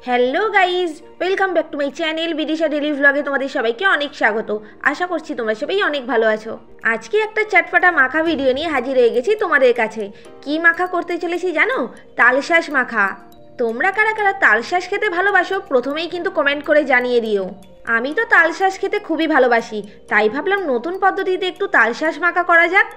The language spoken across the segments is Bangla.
Hello guys, welcome back to my channel Bidisha daily ভ্লগে তোমাদের সবাইকে অনেক স্বাগত। আশা করছি তোমরা সবাই অনেক ভালো আছো। আজকে একটা চটপটা মাখা ভিডিও নিয়ে হাজির হয়ে গেছি তোমাদের কাছে। কি মাখা করতে চলেছি জানো? তালশাঁস মাখা। তোমরা কারা কারা তালশাঁস খেতে ভালোবাসো প্রথমেই কিন্তু কমেন্ট করে জানিয়ে দিও। আমি তো তালশাঁস খেতে খুবই ভালোবাসি, তাই ভাবলাম নতুন পদ্ধতিতে একটু তালশাঁস মাখা করা যাক।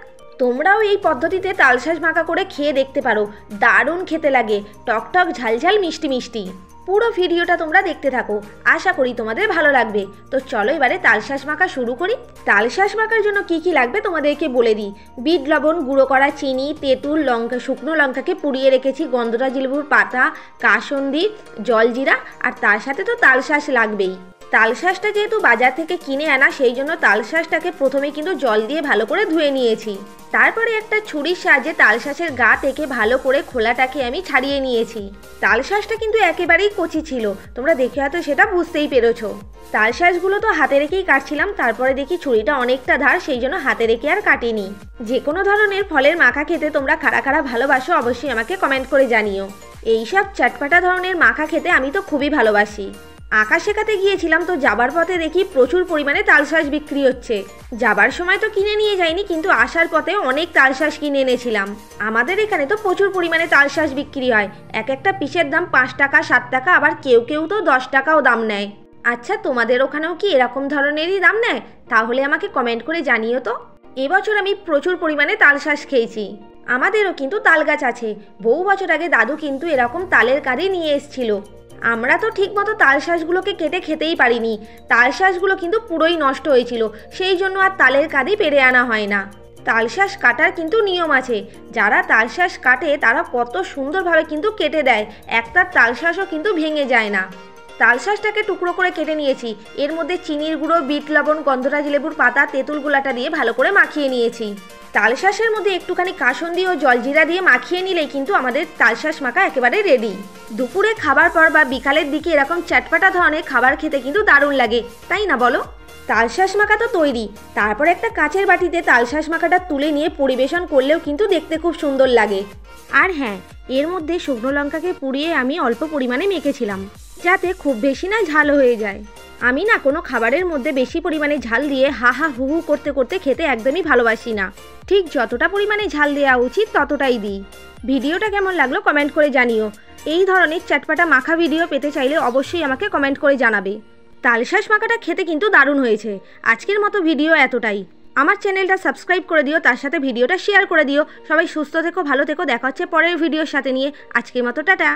তোমরাও এই পদ্ধতিতে তালশাঁস মাখা করে খেয়ে দেখতে পারো, দারুণ খেতে লাগে, টকটক ঝালঝাল মিষ্টি মিষ্টি। পুরো ভিডিওটা তোমরা দেখতে থাকো, আশা করি তোমাদের ভালো লাগবে। তো চলো এবারে তালশাঁস মাখা শুরু করি। তালশাঁস মাখার জন্য কি কি লাগবে তোমাদেরকে বলে দিই। বিট লবণ, গুঁড়ো করা চিনি, তেঁতুল, লঙ্কা, শুকনো লঙ্কাকে পুড়িয়ে রেখেছি, গন্ধরাজ লেবুর পাতা, কাসুন্দি, জলজিরা, আর তার সাথে তো তালশাঁস লাগবেই। তালশাঁসটা যেহেতু বাজার থেকে কিনে আনা, সেই জন্য তালশাঁসটাকে প্রথমে কিন্তু জল দিয়ে ভালো করে ধুয়ে নিয়েছি। তারপরে একটা ছুরির সাহায্যে তালশাঁসের গা থেকে ভালো করে খোলাটাকে আমি ছাড়িয়ে নিয়েছি। তালশাঁসটা কিন্তু একেবারেই কচি ছিল, তোমরা দেখে হয়তো সেটা বুঝতেই পেরেছো। তালশাঁসগুলো তো হাতে রেখেই কাটছিলাম, তারপরে দেখি ছুরিটা অনেকটা ধার, সেই জন্য হাতে রেখে আর কাটিনি। যে কোনো ধরনের ফলের মাখা খেতে তোমরা কারা কারা ভালোবাসো অবশ্যই আমাকে কমেন্ট করে জানিও। এইসব চটপাটা ধরনের মাখা খেতে আমি তো খুবই ভালোবাসি। আঁকা শেখাতে গিয়েছিলাম, তো যাবার পথে দেখি প্রচুর পরিমাণে তালশাঁস বিক্রি হচ্ছে। যাবার সময় তো কিনে নিয়ে যাইনি, কিন্তু আসার পথে অনেক তালশাঁস কিনে এনেছিলাম। আমাদের এখানে তো প্রচুর পরিমাণে তালশাঁস বিক্রি হয়, এক একটা পিসের দাম 5 টাকা 7 টাকা, আবার কেউ কেউ তো 10 টাকাও দাম নেয়। আচ্ছা, তোমাদের ওখানেও কি এরকম ধরনেরই দাম নেয়? তাহলে আমাকে কমেন্ট করে জানিও তো। এবছর আমি প্রচুর পরিমাণে তালশাঁস খেয়েছি। আমাদেরও কিন্তু তাল গাছ আছে, বহু বছর আগে দাদু কিন্তু এরকম তালের কাঁদি নিয়ে এসেছিল। আমরা তো ঠিকমতো তালশাঁসগুলোকে কেটে খেতেই পারিনি, তালশাঁসগুলো কিন্তু পুরোই নষ্ট হয়েছিল, সেই জন্য আর তালের কাঁদি পেরে আনা হয় না। তালশাঁস কাটার কিন্তু নিয়ম আছে, যারা তালশাঁস কাটে তারা কত সুন্দরভাবে কিন্তু কেটে দেয়, একটা তালশাঁসও কিন্তু ভেঙে যায় না। তালশাঁসটাকে টুকরো করে কেটে নিয়েছি, এর মধ্যে চিনির গুঁড়ো, বিট লবণ, গন্ধরাজ লেবুর পাতা, তেঁতুল গোলাটা দিয়ে ভালো করে মাখিয়ে নিয়েছি। তালশাঁসের মধ্যে একটুখানি কাসুন্দি ও জলজিরা দিয়ে মাখিয়ে নিলেই কিন্তু আমাদের তালশাঁস মাখা একেবারে রেডি। দুপুরে খাবার পর বা বিকালের দিকে এরকম চটপাটা ধরনের খাবার খেতে কিন্তু দারুণ লাগে, তাই না বলো? তালশাঁস মাখা তো তৈরি, তারপর একটা কাঁচের বাটিতে তালশাঁস মাখাটা তুলে নিয়ে পরিবেশন করলেও কিন্তু দেখতে খুব সুন্দর লাগে। আর হ্যাঁ, এর মধ্যে শুকনো লঙ্কাকে পুড়িয়ে আমি অল্প পরিমাণে মেখেছিলাম, যাতে খুব বেশি না ঝাল হয়ে যায়। আমি না কোনো খাবারের মধ্যে বেশি পরিমাণে ঝাল দিয়ে হা হা হু হু করতে করতে খেতে একদমই ভালোবাসি না। ঠিক যতটা পরিমাণে ঝাল দেওয়া উচিত ততটাই দিই। ভিডিওটা কেমন লাগলো কমেন্ট করে জানিও। এই ধরনের চটপাটা মাখা ভিডিও পেতে চাইলে অবশ্যই আমাকে কমেন্ট করে জানাবে। তালশাঁস মাখাটা খেতে কিন্তু দারুণ হয়েছে। আজকের মতো ভিডিও এতটাই। আমার চ্যানেলটা সাবস্ক্রাইব করে দিও, তার সাথে ভিডিওটা শেয়ার করে দিও। সবাই সুস্থ থেকো, ভালো থেকো, দেখা হচ্ছে পরের ভিডিওর সাথে নিয়ে। আজকের মতো টাটা।